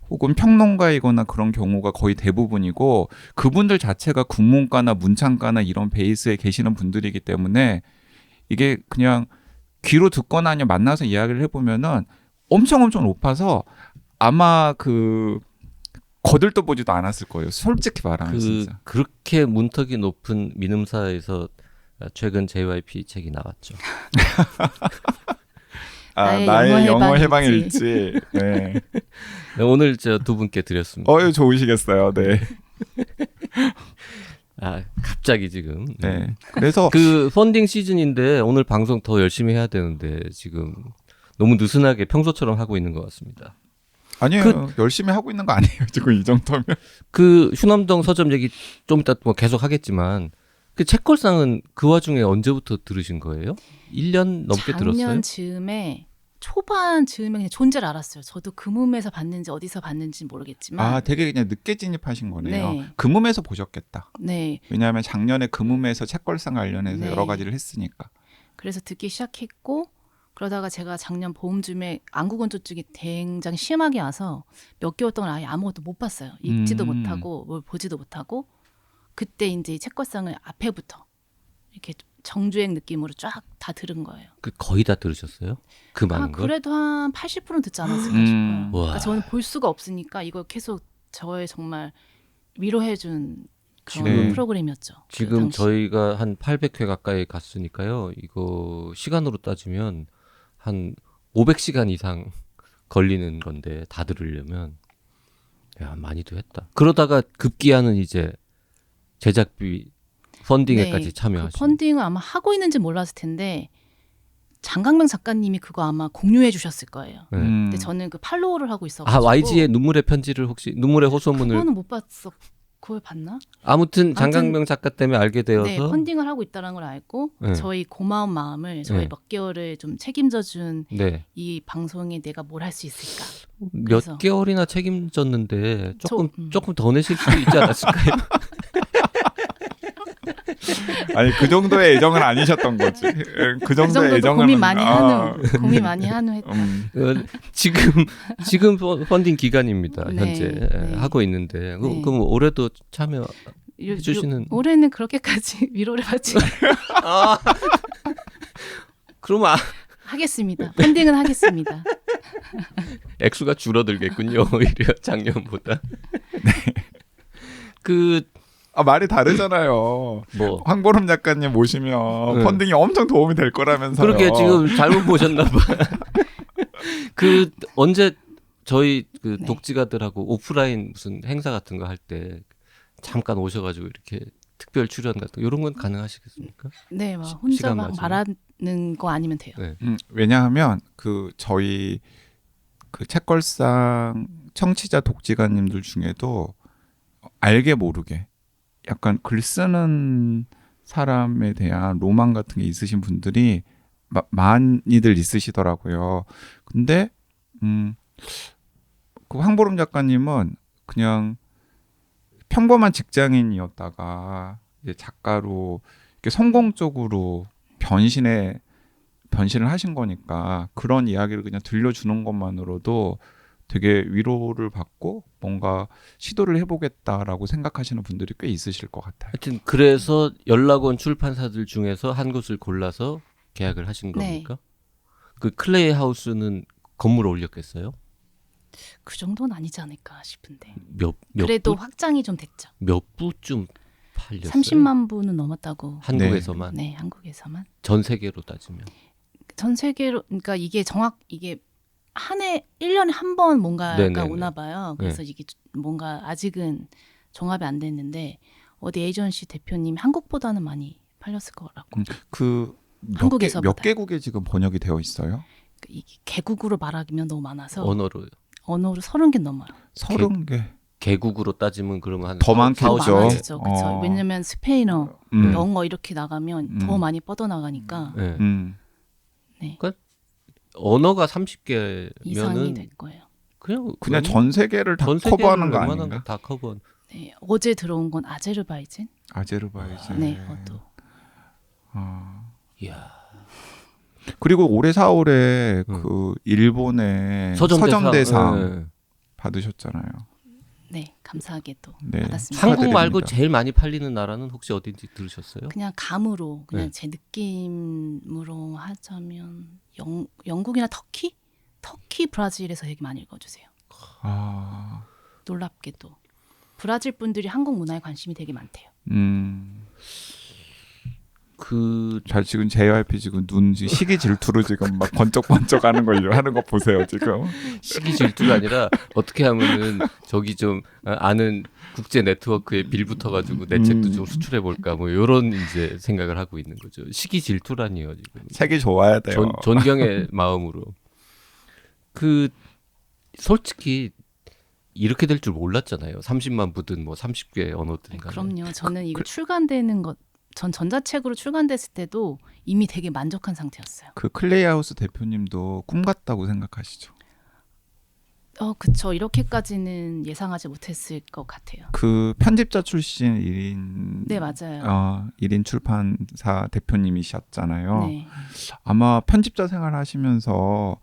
혹은 평론가이거나 그런 경우가 거의 대부분이고 그분들 자체가 국문과나 문창과나 이런 베이스에 계시는 분들이기 때문에 이게 그냥 귀로 듣거나 아니면 만나서 이야기를 해보면은 엄청 높아서 아마 그 거들떠 보지도 않았을 거예요. 솔직히 말하면 진짜. 그렇게 문턱이 높은 민음사에서 최근 JYP 책이 나왔죠. 나의 영어 해방 일지. 네. 네, 오늘 저 두 분께 드렸습니다. 좋으시겠어요. 네. 아 갑자기 지금. 네. 그래서 그 펀딩 시즌인데 오늘 방송 더 열심히 해야 되는데 지금 너무 느슨하게 평소처럼 하고 있는 것 같습니다. 아니에요. 열심히 하고 있는 거 아니에요. 지금 이 정도면. 그 휴남동 서점 얘기 좀 이따 뭐 계속 하겠지만 그 책걸상은 그 와중에 언제부터 들으신 거예요? 1년 넘게 들었어요? 작년 즈음에 초반 즈음에 그냥 존재를 알았어요. 저도 금음에서 봤는지 어디서 봤는지 모르겠지만. 되게 그냥 늦게 진입하신 거네요. 네. 금음에서 보셨겠다. 네. 왜냐하면 작년에 금음에서 책걸상 관련해서 네. 여러 가지를 했으니까. 그래서 듣기 시작했고 그러다가 제가 작년 봄쯤에 안구건조증이 굉장히 심하게 와서 몇 개월 동안 아예 아무것도 못 봤어요. 읽지도 못하고 뭘 보지도 못하고 그때 이제 책걸상을 앞에부터 이렇게 정주행 느낌으로 쫙 다 들은 거예요. 그 거의 다 들으셨어요? 그 많은 걸? 그래도 한 80%는 듣지 않았을까 싶어요. 와. 그러니까 저는 볼 수가 없으니까 이걸 계속 저의 정말 위로해준 그런 네. 프로그램이었죠. 그 지금 당시. 저희가 한 800회 가까이 갔으니까요. 이거 시간으로 따지면 한 500시간 이상 걸리는 건데 다 들으려면 야 많이도 했다. 그러다가 급기야는 이제 제작비 펀딩에까지 네, 참여하시고 그 펀딩을 아마 하고 있는지 몰랐을 텐데 장강명 작가님이 그거 아마 공유해 주셨을 거예요. 네. 근데 저는 그 팔로우를 하고 있어가지고 YG의 눈물의 편지를 혹시 눈물의 호소문을 그거는 못 봤어. 그걸 봤나? 아무튼 장강명 작가 때문에 알게 되어서 네, 펀딩을 하고 있다는 걸 알고 네. 저희 고마운 마음을 저희 네. 몇 개월을 좀 책임져준 네. 이 방송에 내가 뭘 할 수 있을까? 몇 그래서- 개월이나 책임졌는데 조금 저- 조금 더 내실 수 있지 않았을까요? 아니 그 정도의 애정은 아니셨던 거지. 그 그 정도의 정도도 애정은 고민 많이 아, 한후 고민 많이 한후 했다. 지금 펀딩 기간입니다. 네, 현재 네. 하고 있는데 네. 그럼 올해도 참여 요- 해주시는- 올해는 그렇게까지 위로를 받지 그러면 하겠습니다. 펀딩은 하겠습니다. 액수가 줄어들겠군요. 오히려 작년보다. 그 말이 다르잖아요. 뭐 황보름 작가님 모시면 네. 펀딩이 엄청 도움이 될 거라면서요. 그렇게 지금 잘못 보셨나 봐. 그 언제 저희 그 네. 독지가들하고 오프라인 무슨 행사 같은 거 할 때 잠깐 오셔가지고 이렇게 특별 출연 같은 거 이런 건 가능하시겠습니까? 네, 막 혼자 시간 막 맞으면. 말하는 거 아니면 돼요. 네. 왜냐하면 그 저희 그 책걸상 청취자 독지가님들 중에도 알게 모르게 약간 글 쓰는 사람에 대한 로망 같은 게 있으신 분들이 많이들 있으시더라고요. 근데 그 황보름 작가님은 그냥 평범한 직장인이었다가 이제 작가로 이렇게 성공적으로 변신을 하신 거니까 그런 이야기를 그냥 들려주는 것만으로도 되게 위로를 받고 뭔가 시도를 해보겠다라고 생각하시는 분들이 꽤 있으실 것 같아요. 하여튼 그래서 연락 온 출판사들 중에서 한 곳을 골라서 계약을 하신 네. 겁니까? 그 클레이 하우스는 건물 올렸겠어요? 그 정도는 아니지 않을까 싶은데. 몇 그래도 부, 확장이 좀 됐죠. 몇 부쯤 팔렸어요? 30만 부는 넘었다고. 한국에서만 네, 한국에서만. 전 세계로 따지면 전 세계로 그러니까 이게 한 해 1년에 한 번 뭔가가 네네네. 오나 봐요. 그래서 이게 뭔가 아직은 정합이 안 됐는데 어디 에이전시 대표님이 한국보다는 많이 팔렸을 거라고. 그 몇 한국에서보다. 개국에 지금 번역이 되어 있어요? 이게 개국으로 말하면 너무 많아서 언어로 언어로 30개 넘어요. 30개. 개국으로 따지면 그러면 한 더 4, 많겠죠. 5, 더 6개. 많아지죠. 그렇죠. 왜냐면 스페인어, 영어 이렇게 나가면 더 음. 많이 뻗어나가니까 네. 네. 언어가 이상이 30개면은 될 거예요. 그냥 전 세계를 다 전 세계를 커버하는 거 웬만한 아닌가? 거다 커버. 네, 어제 들어온 건 아제르바이잔. 아제르바이잔. 네, 그것도. 이야. 그리고 올해 4월에 그 일본의 서점대상 네. 받으셨잖아요. 네, 감사하게 또 네. 받았습니다. 한국 말고 축하드립니다. 제일 많이 팔리는 나라는 혹시 어딘지 들으셨어요? 그냥 감으로 그냥 네. 제 느낌으로 하자면 영국이나 터키? 터키, 브라질에서 되게 많이 읽어주세요. 아, 놀랍게도 브라질 분들이 한국 문화에 관심이 되게 많대요. 잘 지금 JYP 지금 눈 지금 시기 질투로 지금 막 번쩍번쩍하는 거 하는 거 보세요 지금. 시기 질투가 아니라 어떻게 하면은 저기 좀 아는 국제 네트워크에 빌 붙어가지고 내 책도 좀 수출해 볼까 뭐 이런 이제 생각을 하고 있는 거죠. 시기 질투라니요 지금. 책이 좋아야 돼요. 존경의 마음으로. 그 솔직히 이렇게 될 줄 몰랐잖아요. 30만 부든 뭐 30개 언어든 간에. 그럼요. 저는 이거 출간되는 것, 전 전자책으로 출간됐을 때도 이미 되게 만족한 상태였어요. 그 클레이하우스 대표님도 꿈 같다고 생각하시죠? 그쵸. 이렇게까지는 예상하지 못했을 것 같아요. 그 편집자 출신 1인 네, 맞아요. 1인 출판사 대표님이셨잖아요. 네. 아마 편집자 생활 하시면서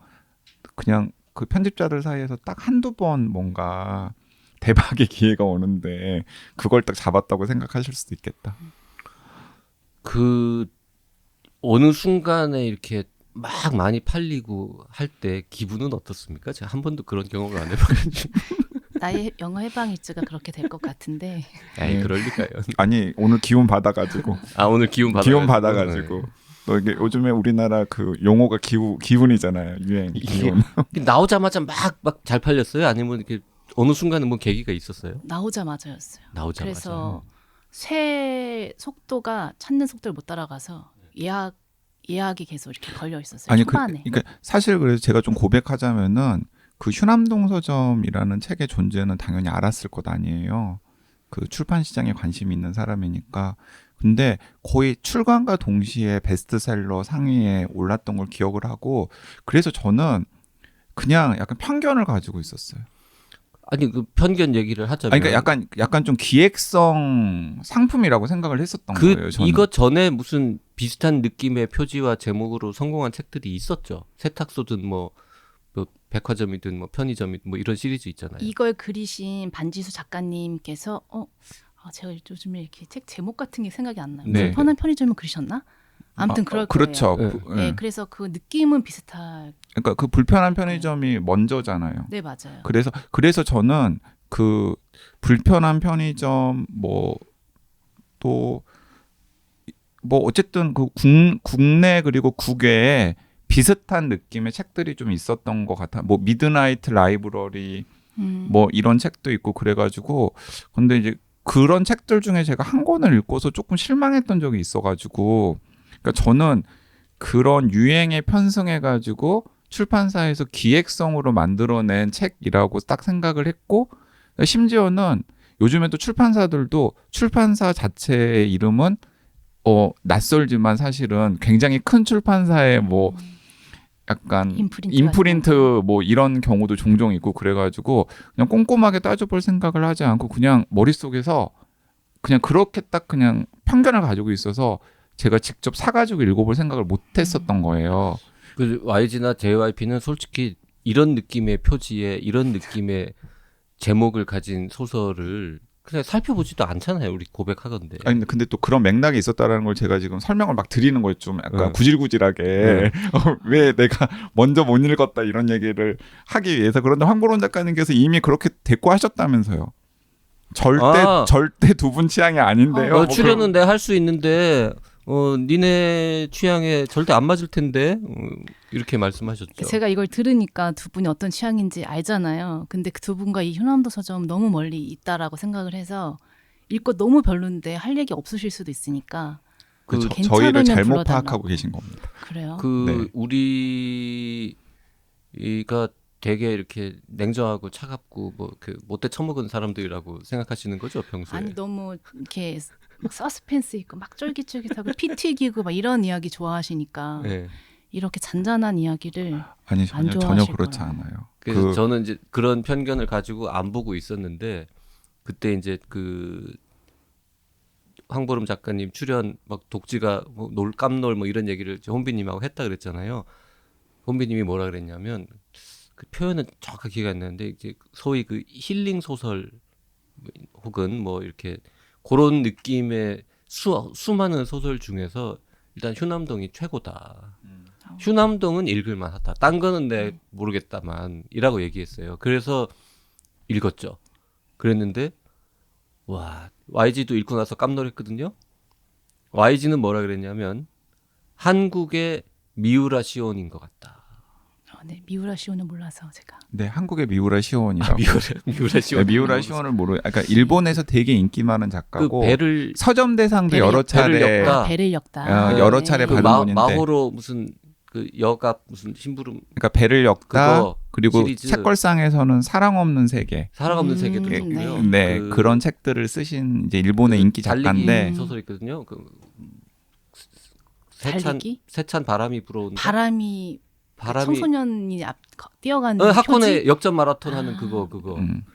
그냥 그 편집자들 사이에서 딱 한두 번 뭔가 대박의 기회가 오는데 그걸 딱 잡았다고 생각하실 수도 있겠다. 그 어느 순간에 이렇게 막 많이 팔리고 할 때 기분은 어떻습니까? 제가 한 번도 그런 경험을 안 해봐가지고. 나의 영어 해방일지가 그렇게 될 것 같은데. 에이, 그럴 리가요. 아니 오늘 기운 받아가지고 아, 오늘 기운 받아가지고 또 이게 요즘에 우리나라 그 용어가 기운이잖아요. 유행 기운. 나오자마자 막 잘 팔렸어요? 아니면 이렇게 어느 순간에 뭐 계기가 있었어요? 나오자마자였어요. 나오자마자. 그래서 쇠 속도가 찾는 속도를 못 따라가서 예약이 계속 이렇게 걸려 있었어요. 아니 초반에. 그러니까 사실 그래서 제가 좀 고백하자면은 그 휴남동 서점이라는 책의 존재는 당연히 알았을 것 아니에요. 그 출판 시장에 관심이 있는 사람이니까. 근데 거의 출간과 동시에 베스트셀러 상위에 올랐던 걸 기억을 하고 그래서 저는 그냥 약간 편견을 가지고 있었어요. 아니 그 편견 얘기를 하자면 아니, 그러니까 약간 좀 기획성 상품이라고 생각을 했었던 거예요. 저는. 이거 전에 무슨 비슷한 느낌의 표지와 제목으로 성공한 책들이 있었죠. 세탁소든 뭐 백화점이든 뭐 편의점이든 뭐 이런 시리즈 있잖아요. 이걸 그리신 반지수 작가님께서 제가 요즘에 이렇게 책 제목 같은 게 생각이 안 나요. 네. 불편한 편의점을 그리셨나? 아무튼 그럴 그렇죠. 거예요. 네. 네, 그래서 그 느낌은 비슷할. 그러니까 그 불편한 편의점이 먼저잖아요. 네, 맞아요. 그래서 저는 그 불편한 편의점 뭐 어쨌든 그 국내 그리고 국외에 비슷한 느낌의 책들이 좀 있었던 것 같아. 뭐 미드나이트 라이브러리 뭐 이런 책도 있고 그래가지고 근데 이제 그런 책들 중에 제가 한 권을 읽고서 조금 실망했던 적이 있어가지고 그러니까 저는 그런 유행에 편승해가지고 출판사에서 기획성으로 만들어낸 책이라고 딱 생각을 했고 심지어는 요즘에도 출판사들도 출판사 자체의 이름은 낯설지만 사실은 굉장히 큰 출판사의 뭐 약간 인프린트 뭐 이런 경우도 종종 있고 그래가지고 그냥 꼼꼼하게 따져볼 생각을 하지 않고 그냥 머릿속에서 그냥 그렇게 딱 그냥 편견을 가지고 있어서 제가 직접 사가지고 읽어볼 생각을 못했었던 거예요. 그 YG나 JYP는 솔직히 이런 느낌의 표지에 이런 느낌의 제목을 가진 소설을 그냥 살펴보지도 않잖아요. 우리 고백하건데. 아니 근데 또 그런 맥락이 있었다라는 걸 제가 지금 설명을 막 드리는 걸 좀 약간 구질구질하게 왜 내가 먼저 못 읽었다 이런 얘기를 하기 위해서 그런데 황보론 작가님께서 이미 그렇게 대꾸하셨다면서요. 절대 두 분 취향이 아닌데요. 출연은 내가 할 수 있는데 니네 취향에 절대 안 맞을 텐데 이렇게 말씀하셨죠. 제가 이걸 들으니까 두 분이 어떤 취향인지 알잖아요. 근데 그 두 분과 이 휴남도 서점 너무 멀리 있다라고 생각을 해서 읽고 너무 별론데 할 얘기 없으실 수도 있으니까 저희를 잘못 불러달라고. 파악하고 계신 겁니다. 그래요? 네. 우리가 되게 이렇게 냉정하고 차갑고 뭐 그 못돼 처먹은 사람들이라고 생각하시는 거죠, 평소에? 아니 너무 이렇게 막 서스펜스 있고 막 쫄깃쫄깃하고 피 튀기고 막 이런 이야기 좋아하시니까 네. 이렇게 잔잔한 이야기를 아니 안 전혀 좋아하실 그렇지 거라고. 않아요. 그래서 저는 이제 그런 편견을 가지고 안 보고 있었는데 그때 이제 그 황보름 작가님 출연 막 독지가 뭐 깜놀 뭐 이런 얘기를 혼비님하고 했다 그랬잖아요. 혼비님이 뭐라 그랬냐면 그 표현은 정확하게 기억이 안 나는데 이제 소위 그 힐링 소설 혹은 뭐 이렇게 그런 느낌의 수많은 소설 중에서 일단 휴남동이 최고다. 휴남동은 읽을만하다. 딴 거는 내 모르겠다만 이라고 얘기했어요. 그래서 읽었죠. 그랬는데 와 YG도 읽고 나서 깜놀했거든요. YG는 뭐라 그랬냐면 한국의 미우라 시온인 것 같다. 네, 미우라 시오는 몰라서 제가. 네, 한국의 미우라 시온이라고. 미우라 시온. 네, 미우라 시온을 그러니까 일본에서 되게 인기 많은 작가고 그 배를 서점 대상도 여러 차례 배를 엮다. 여러 차례 그 받은 분인데 마호로 무슨 그 여가 무슨 심부름 그러니까 배를 엮다 그거 그리고 시리즈. 책걸상에서는 사랑 없는 세계 사랑 없는 세계도 있고요. 네, 그런 책들을 쓰신 이제 일본의 인기 작가인데 달리기 소설 있거든요. 그 달리기? 세찬 바람이 불어온다. 바람이 청소년이 뛰어가는 학원에 표지? 역전 마라톤 하는 그거.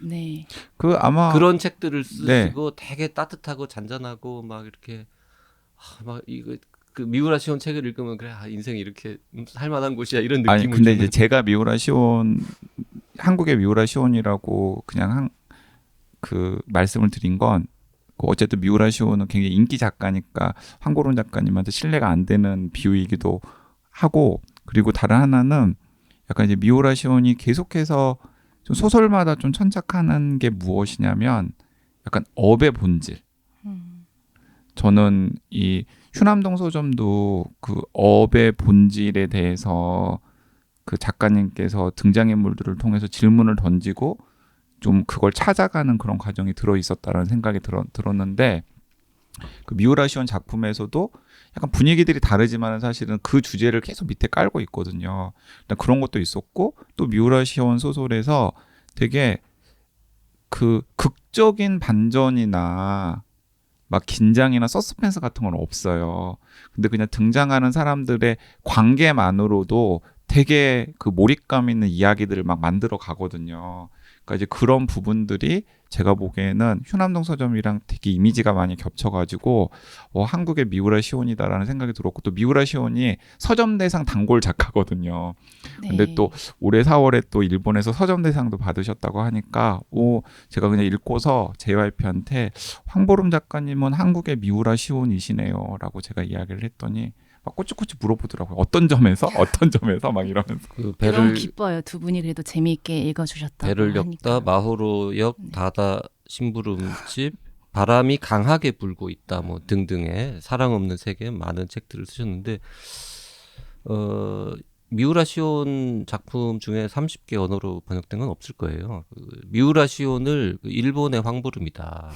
네. 그 아마 그런 책들을 쓰고 네. 되게 따뜻하고 잔잔하고 막 이렇게 막 이거 그 미우라 시온 책을 읽으면 그래 인생이 이렇게 살만한 곳이야 이런 느낌을 아니 근데 주는. 이제 제가 미우라 시온 한국의 미우라 시온이라고 그냥 그 말씀을 드린 건 어쨌든 미우라 시온은 굉장히 인기 작가니까 황고론 작가님한테 신뢰가 안 되는 비유이기도 하고 그리고 다른 하나는 약간 이제 미우라 시온이 계속해서 좀 소설마다 좀 천착하는 게 무엇이냐면 약간 업의 본질. 저는 이 휴남동 서점도 그 업의 본질에 대해서 그 작가님께서 등장인물들을 통해서 질문을 던지고 좀 그걸 찾아가는 그런 과정이 들어 있었다라는 생각이 들었는데 그 미우라 시온 작품에서도 약간 분위기들이 다르지만 사실은 그 주제를 계속 밑에 깔고 있거든요. 일단 그런 것도 있었고 또 미우라 시온 소설에서 되게 그 극적인 반전이나 막 긴장이나 서스펜스 같은 건 없어요. 근데 그냥 등장하는 사람들의 관계만으로도 되게 그 몰입감 있는 이야기들을 막 만들어 가거든요. 그러니까 이제 그런 부분들이 제가 보기에는 휴남동 서점이랑 되게 이미지가 많이 겹쳐가지고 한국의 미우라 시온이다라는 생각이 들었고 또 미우라 시온이 서점대상 단골 작가거든요. 네. 근데 또 올해 4월에 또 일본에서 서점대상도 받으셨다고 하니까 제가 그냥 읽고서 JYP한테 황보름 작가님은 한국의 미우라 시온이시네요 라고 제가 이야기를 했더니 막 꼬치꼬치 물어보더라고요. 어떤 점에서 막 이러면서. 그 너무 배를 기뻐요. 두 분이 그래도 재미있게 읽어주셨다고 배를 하니까. 엮다 마호로역 네. 다다 심부름집 바람이 강하게 불고 있다 뭐 등등의 사랑 없는 세계 많은 책들을 쓰셨는데 미우라 시온 작품 중에 30개 언어로 번역된 건 없을 거예요. 미우라 시온을 일본의 황보름이다.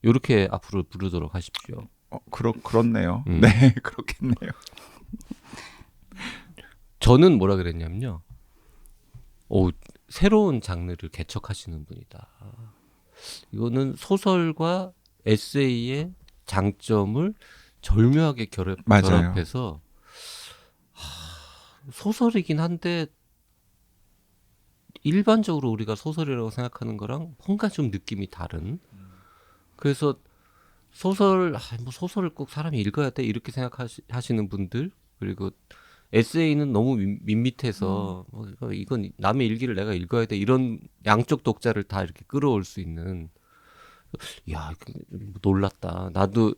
이렇게 앞으로 부르도록 하십시오. 그렇네요. 음. 네, 그렇겠네요. 저는 뭐라 그랬냐면요. 새로운 장르를 개척하시는 분이다. 이거는 소설과 에세이의 장점을 절묘하게 맞아요. 결합해서 소설이긴 한데 일반적으로 우리가 소설이라고 생각하는 거랑 뭔가 좀 느낌이 다른. 그래서 소설을 꼭 사람이 읽어야 돼 이렇게 생각하시는 분들 그리고 에세이는 너무 밋밋해서 이건 남의 일기를 내가 읽어야 돼 이런 양쪽 독자를 다 이렇게 끌어올 수 있는 야 놀랐다. 나도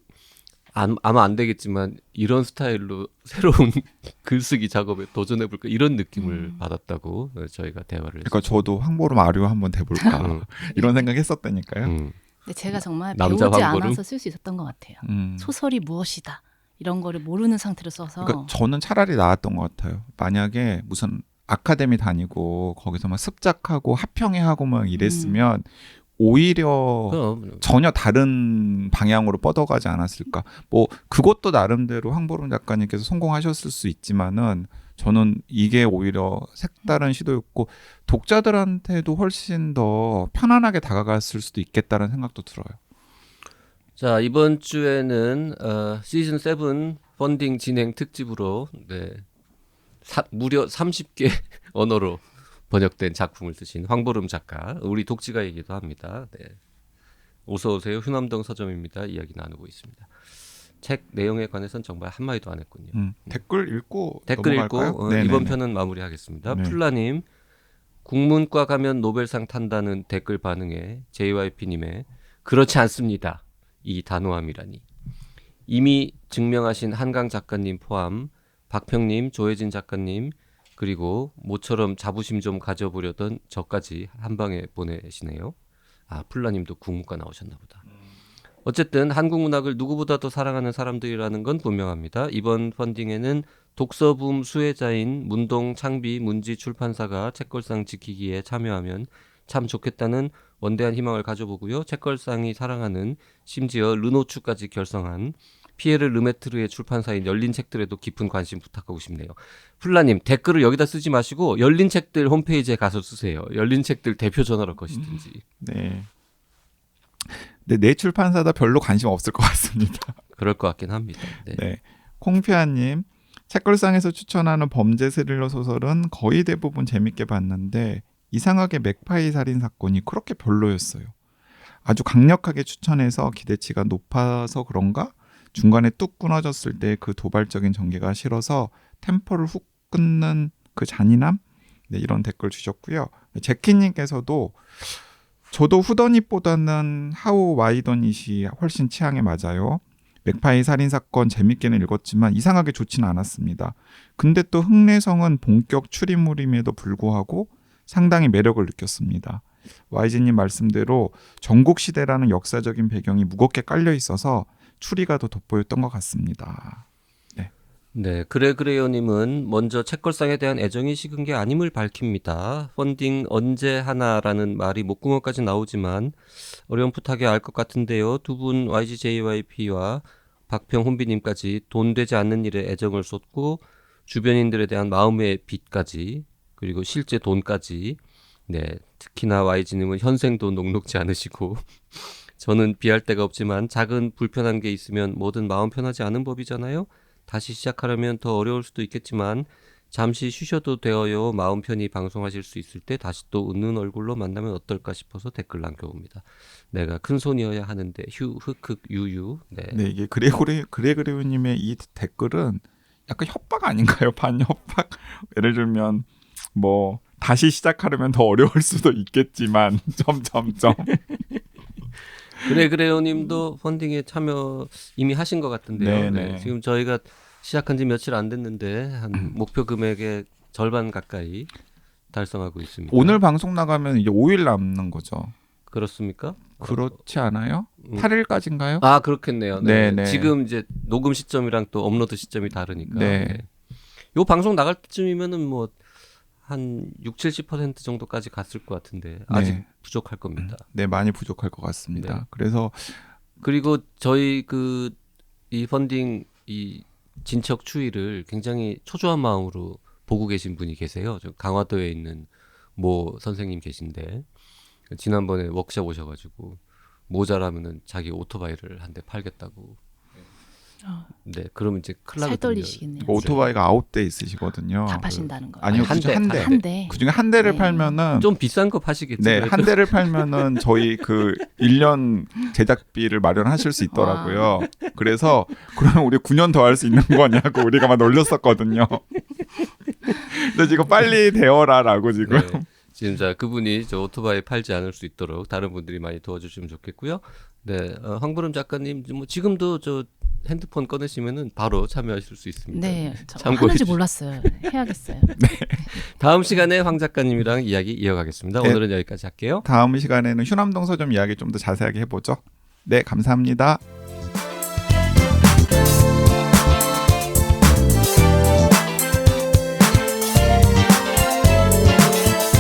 아마 안 되겠지만 이런 스타일로 새로운 글쓰기 작업에 도전해볼까 이런 느낌을 받았다고 저희가 대화를 그러니까 했었죠. 저도 황보름 아류 한번 돼볼까 이런 생각했었다니까요. 근데 제가 정말 남자 배우지 황보름? 않아서 쓸 수 있었던 것 같아요. 소설이 무엇이다 이런 거를 모르는 상태로 써서 그러니까 저는 차라리 나았던 것 같아요. 만약에 무슨 아카데미 다니고 거기서 막 습작하고 합평회하고 막 이랬으면 오히려 그럼 전혀 다른 방향으로 뻗어가지 않았을까. 뭐 그것도 나름대로 황보름 작가님께서 성공하셨을 수 있지만은 저는 이게 오히려 색다른 시도였고 독자들한테도 훨씬 더 편안하게 다가갔을 수도 있겠다는 생각도 들어요. 자 이번 주에는 시즌 7 펀딩 진행 특집으로 무려 30개 언어로 번역된 작품을 쓰신 황보름 작가 우리 독지가이기도 합니다. 네. 어서 오세요. 휴남동 서점입니다. 이야기 나누고 있습니다. 책 내용에 관해서는 정말 한마디도 안 했군요. 댓글 읽고 댓글 넘어갈까요? 읽고 네네네. 이번 편은 마무리하겠습니다. 네. 플라님 국문과 가면 노벨상 탄다는 댓글 반응에 JYP님의 그렇지 않습니다. 이 단호함이라니. 이미 증명하신 한강 작가님 포함 박평님, 조혜진 작가님 그리고 모처럼 자부심 좀 가져보려던 저까지 한 방에 보내시네요. 플라님도 국문과 나오셨나 보다. 어쨌든 한국 문학을 누구보다도 사랑하는 사람들이라는 건 분명합니다. 이번 펀딩에는 독서붐 수혜자인 문동 창비 문지 출판사가 책걸상 지키기에 참여하면 참 좋겠다는 원대한 희망을 가져보고요. 책걸상이 사랑하는 심지어 르노추까지 결성한 피에르 르메트르의 출판사인 열린 책들에도 깊은 관심 부탁하고 싶네요. 플라님 댓글을 여기다 쓰지 마시고 열린 책들 홈페이지에 가서 쓰세요. 열린 책들 대표 전화로 거시든지. 네. 근데 내 출판사다 별로 관심 없을 것 같습니다. 그럴 것 같긴 합니다. 네. 네. 콩피아님 책걸상에서 추천하는 범죄 스릴러 소설은 거의 대부분 재밌게 봤는데 이상하게 맥파이 살인 사건이 그렇게 별로였어요. 아주 강력하게 추천해서 기대치가 높아서 그런가? 중간에 뚝 끊어졌을 때 그 도발적인 전개가 싫어서 템포를 훅 끊는 그 잔인함? 네, 이런 댓글 주셨고요. 제키님께서도 저도 후더닛보다는 하우 와이더닛이 훨씬 취향에 맞아요. 맥파이 살인사건 재밌게는 읽었지만 이상하게 좋지는 않았습니다. 근데 또 흑내성은 본격 추리물임에도 불구하고 상당히 매력을 느꼈습니다. YG님 말씀대로 전국시대라는 역사적인 배경이 무겁게 깔려 있어서 추리가 더 돋보였던 것 같습니다. 네, 그래그레요님은 먼저 책걸상에 대한 애정이 식은 게 아님을 밝힙니다. 펀딩 언제 하나라는 말이 목구멍까지 나오지만 어렴풋하게 알 것 같은데요. 두 분 YGJYP와 박평 혼비님까지 돈 되지 않는 일에 애정을 쏟고 주변인들에 대한 마음의 빚까지 그리고 실제 돈까지 네, 특히나 YG님은 현생도 녹록지 않으시고 저는 비할 데가 없지만 작은 불편한 게 있으면 뭐든 마음 편하지 않은 법이잖아요. 다시 시작하려면 더 어려울 수도 있겠지만 잠시 쉬셔도 되어요. 마음 편히 방송하실 수 있을 때 다시 또 웃는 얼굴로 만나면 어떨까 싶어서 댓글 남겨봅니다. 내가 큰 손이어야 하는데 휴 흑흑 유유. 네. 네, 이게 그레그레오님의 이 댓글은 약간 협박 아닌가요? 반협박. 예를 들면 뭐 다시 시작하려면 더 어려울 수도 있겠지만 점점점. 그래그레요님도 펀딩에 참여 이미 하신 것 같은데요. 네네. 네, 지금 저희가 시작한 지 며칠 안 됐는데 한 목표 금액의 절반 가까이 달성하고 있습니다. 오늘 방송 나가면 이제 5일 남는 거죠. 그렇습니까? 그렇지 않아요? 8일까지인가요? 아 그렇겠네요. 네. 네네. 지금 이제 녹음 시점이랑 또 업로드 시점이 다르니까. 네. 요 방송 나갈 때쯤이면은 뭐 한 60-70% 정도까지 갔을 것 같은데 아직 네. 부족할 겁니다. 네, 많이 부족할 것 같습니다. 네. 그래서 그리고 저희 이 펀딩 이 진척 추이를 굉장히 초조한 마음으로 보고 계신 분이 계세요. 저 강화도에 있는 모 선생님 계신데 지난번에 워크숍 오셔가지고 모자라면은 자기 오토바이를 한 대 팔겠다고. 네, 그러면 이제 큰일 살 나거든요. 떨리시겠네요. 오토바이가 9대 있으시거든요. 다 파신다는 거예요. 아니요, 한 대, 한 대. 그중에 한 대를 네. 팔면은 좀 비싼 거 파시겠죠. 네, 그래도. 한 대를 팔면은 저희 그 1년 제작비를 마련하실 수 있더라고요. 그래서 그러면 우리 9년 더 할 수 있는 거냐고 우리가 막 놀렸었거든요. 근데 지금 빨리 되어라라고 지금. 네. 지금 자 그분이 저 오토바이 팔지 않을 수 있도록 다른 분들이 많이 도와주시면 좋겠고요. 네, 황보름 작가님 뭐 지금도 저 핸드폰 꺼내시면은 바로 참여하실 수 있습니다. 네, 저 참고해 하는지 주시죠. 몰랐어요. 해야겠어요. 다음 시간에 황 작가님이랑 이야기 이어가겠습니다. 네. 오늘은 여기까지 할게요. 다음 시간에는 휴남동 서점 이야기 좀 더 자세하게 해보죠. 네, 감사합니다.